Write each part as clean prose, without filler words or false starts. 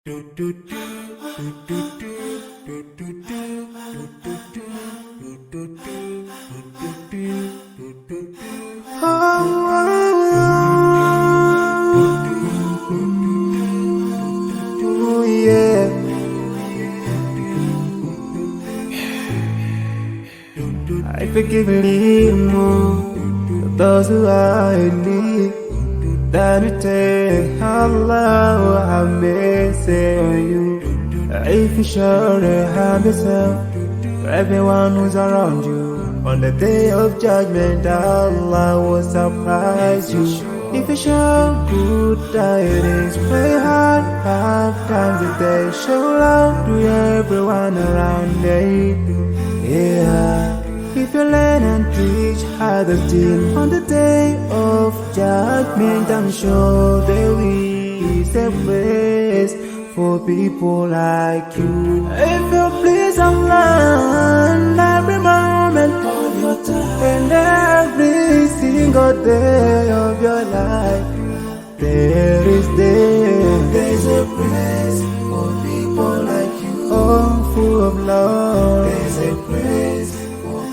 I forgive a little more for those who are in need. That you take Allah have mercy on you. If you show the harm yourself for everyone who's around you, on the day of judgment Allah will surprise you. If you show good tidings, pray hard 5 times a day. Show love to everyone around you. Yeah. If you learn and teach others till on the day of judgment, I'm sure there is a place for people like you. If you please Allah every moment of your time and every single day of your life, there's a place for people like you. Oh, full of love. There's a place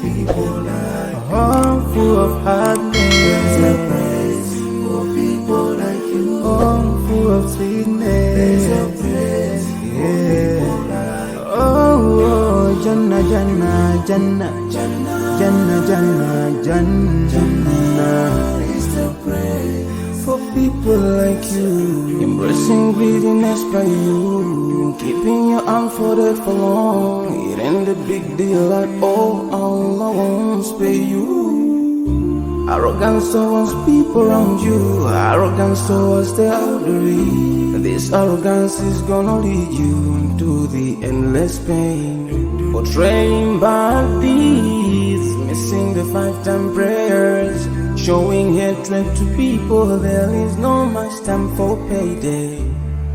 people like you, full of happiness. There's a place for people like you, full of sweetness. There's a place for people like you. Oh, Jannah, Jannah, Jannah, Jannah, Jannah, Jannah, Jannah. It's the place for people like you. Embracing greediness by you, keeping your arm folded for long. It ain't a big deal at all. Allah won't spare you. Arrogance towards people around you, arrogance towards the elderly. This arrogance is gonna lead you to the endless pain. Portraying bad deeds, missing the 5-time prayers, showing hatred to people. There is no much time for payday.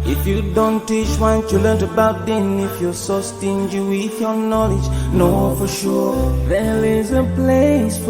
If you don't teach what you learned about then, if you're so stingy with your knowledge, know for sure there is a place for